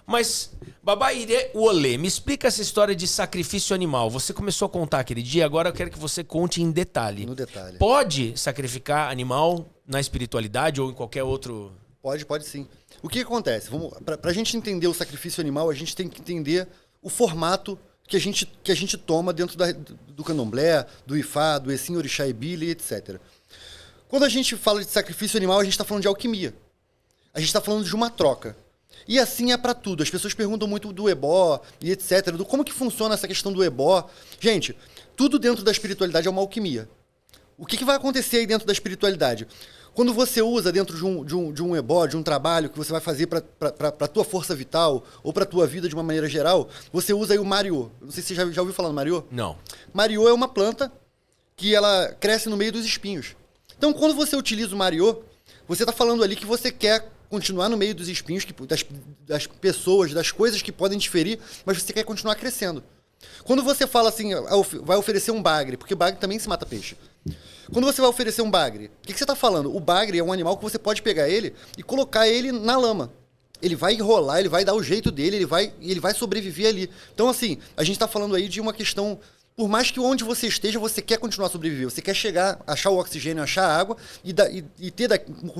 Mas, Babaire Olê, me explica essa história de sacrifício animal. Você começou a contar aquele dia, agora eu quero que você conte em detalhe. No detalhe. Pode sacrificar animal na espiritualidade ou em qualquer outro... Pode sim. O que acontece? Para a gente entender o sacrifício animal, a gente tem que entender o formato que a gente toma dentro do candomblé, do Ifá, do Exim, Orixá e Bili, etc. Quando a gente fala de sacrifício animal, a gente está falando de alquimia. A gente está falando de uma troca. E assim é para tudo. As pessoas perguntam muito do ebó e etc. Do como que funciona essa questão do ebó. Gente, tudo dentro da espiritualidade é uma alquimia. O que vai acontecer aí dentro da espiritualidade? Quando você usa dentro de um ebó, de um trabalho que você vai fazer para a tua força vital ou para a tua vida de uma maneira geral, você usa aí o mariô. Não sei se você já ouviu falar do mariô. Não. Mariô é uma planta que ela cresce no meio dos espinhos. Então, quando você utiliza o mariô, você está falando ali que você quer continuar no meio dos espinhos, das pessoas, das coisas que podem diferir, mas você quer continuar crescendo. Quando você fala assim, vai oferecer um bagre, porque bagre também se mata peixe. Quando você vai oferecer um bagre, o que você está falando? O bagre é um animal que você pode pegar ele e colocar ele na lama. Ele vai enrolar, ele vai dar o jeito dele, ele vai sobreviver ali. Então, assim, a gente está falando aí de uma questão... Por mais que onde você esteja, você quer continuar a sobreviver. Você quer chegar, achar o oxigênio, achar a água e ter,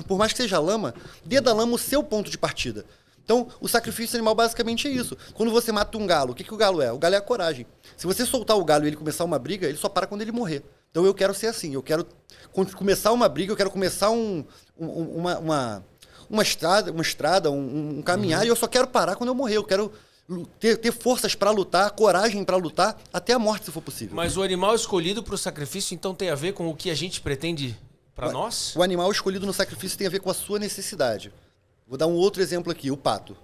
por mais que seja lama, dê da lama o seu ponto de partida. Então, o sacrifício animal basicamente é isso. Quando você mata um galo, o que o galo é? O galo é a coragem. Se você soltar o galo e ele começar uma briga, ele só para quando ele morrer. Então, eu quero ser assim. Eu quero começar uma briga, eu quero começar uma estrada, um caminhar, e eu só quero parar quando eu morrer. Eu quero... Ter forças para lutar, coragem para lutar, até a morte, se for possível. Mas o animal escolhido para o sacrifício, então, tem a ver com o que a gente pretende para nós? O animal escolhido no sacrifício tem a ver com a sua necessidade. Vou dar um outro exemplo aqui, o pato.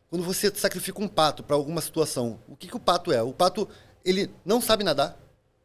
Quando você sacrifica um pato para alguma situação, o que o pato é? O pato, ele não sabe nadar,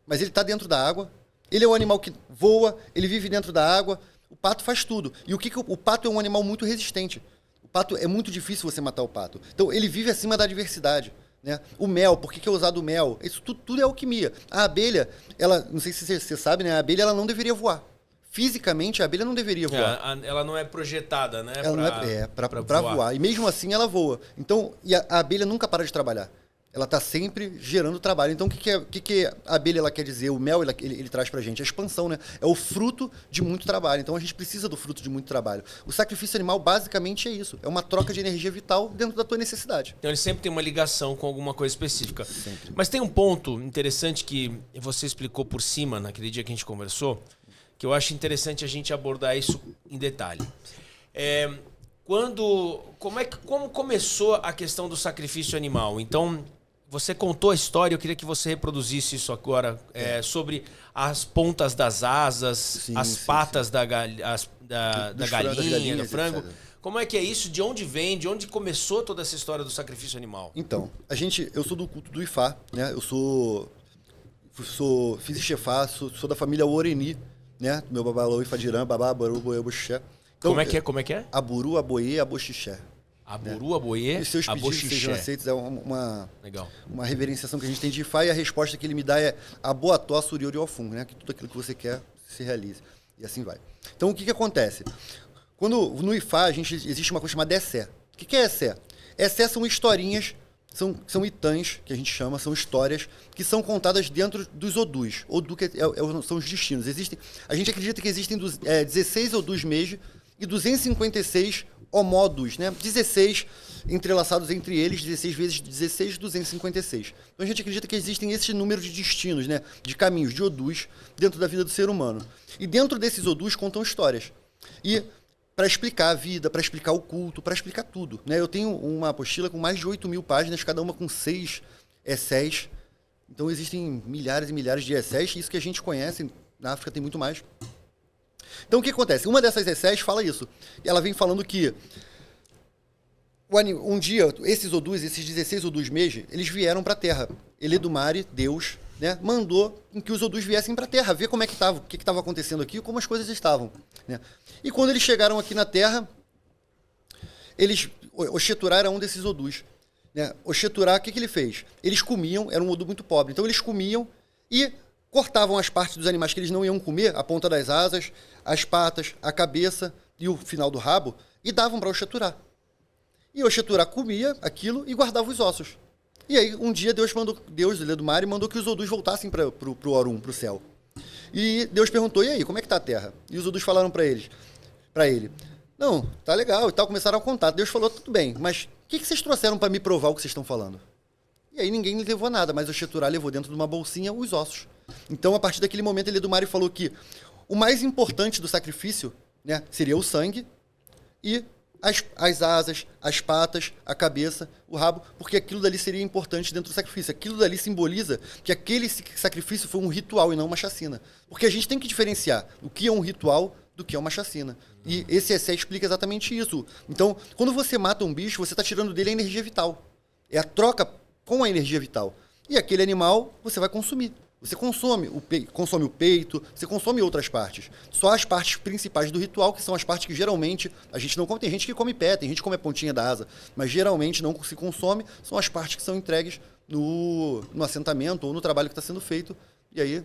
mas ele está dentro da água. Ele é um animal que voa, ele vive dentro da água. O pato faz tudo. E o pato é um animal muito resistente. O pato, é muito difícil você matar o pato. Então, ele vive acima da adversidade. Né? O mel, por que é usado o mel? Isso tudo é alquimia. A abelha, ela, não sei se você sabe, né? A abelha ela não deveria voar. Fisicamente, a abelha não deveria voar. Ela não é projetada, né? Ela não é para voar. E mesmo assim, ela voa. Então, a abelha nunca para de trabalhar. Ela está sempre gerando trabalho. Então, o que a abelha ela quer dizer? O mel ele traz para a gente a expansão, né? É o fruto de muito trabalho. Então, a gente precisa do fruto de muito trabalho. O sacrifício animal, basicamente, é isso. É uma troca de energia vital dentro da tua necessidade. Então, ele sempre tem uma ligação com alguma coisa específica. Sempre. Mas tem um ponto interessante que você explicou por cima, naquele dia que a gente conversou, que eu acho interessante a gente abordar isso em detalhe. Como começou a questão do sacrifício animal? Então... Você contou a história, eu queria que você reproduzisse isso agora, sobre as pontas das asas, as patas da galinha, do frango. Etc. Como é que é isso? De onde vem? De onde começou toda essa história do sacrifício animal? Então, eu sou do culto do Ifá, né? Eu fiz Ixefá, sou da família Oreni, né? Meu babalô Ifadirã, babá, baru, boê, boxixé. Então, Como é que é? Aburu, aboê, aboxixé. Aburu, aboê, e seus pedidos sejam aceitos, é Legal. Uma reverenciação que a gente tem de Ifá, e a resposta que ele me dá é Aboató, Suriori, Ofum, né? Que tudo aquilo que você quer se realize. E assim vai. Então, o que acontece? Quando no Ifá existe uma coisa chamada Essé. O que é Essé? Essé são historinhas, são itãs, que a gente chama, são histórias que são contadas dentro dos Odus. Odu são os destinos. A gente acredita que existem 16 Odus Meiji e 256 Omodus, né? 16 entrelaçados entre eles, 16 vezes 16, 256. Então a gente acredita que existem esse número de destinos, né? De caminhos, de Odus, dentro da vida do ser humano. E dentro desses Odus contam histórias. E para explicar a vida, para explicar o culto, para explicar tudo, né? Eu tenho uma apostila com mais de 8.000 páginas, cada uma com 6 essés. Então existem milhares e milhares de essés, isso que a gente conhece, na África tem muito mais. Então, o que acontece? Uma dessas essés fala isso. Ela vem falando que um dia, esses 16 Odus Meiji, eles vieram para a Terra. Eledumare, Deus, né, mandou que os Odus viessem para a Terra, ver como é que estava, o que estava acontecendo aqui, como as coisas estavam. Né? E quando eles chegaram aqui na Terra, Oxeturá era um desses Odus. Né? Oxeturá, o que ele fez? Eles comiam, era um Odu muito pobre, então eles comiam e cortavam as partes dos animais que eles não iam comer, a ponta das asas, as patas, a cabeça e o final do rabo, e davam para Oxeturá. E Oxeturá comia aquilo e guardava os ossos. E aí, um dia, Deus, Ledumare, mandou que os Odus voltassem pro Orum, pro céu. E Deus perguntou, e aí, como é que tá a terra? E os Odus falaram para ele, não, tá legal e tal, começaram a contar. Deus falou, tudo bem, mas o que vocês trouxeram para me provar o que vocês estão falando? E aí ninguém levou nada, mas Oxeturá levou dentro de uma bolsinha os ossos. Então, a partir daquele momento, Ledumare falou que o mais importante do sacrifício, né, seria o sangue e as asas, as patas, a cabeça, o rabo, porque aquilo dali seria importante dentro do sacrifício. Aquilo dali simboliza que aquele sacrifício foi um ritual e não uma chacina. Porque a gente tem que diferenciar o que é um ritual do que é uma chacina. E esse essay explica exatamente isso. Então, quando você mata um bicho, você está tirando dele a energia vital. É a troca com a energia vital. E aquele animal você vai consumir. Você consome o peito, você consome outras partes. Só as partes principais do ritual, que são as partes que geralmente a gente não come. Tem gente que come pé, tem gente que come a pontinha da asa, mas geralmente não se consome, são as partes que são entregues no assentamento ou no trabalho que está sendo feito. E aí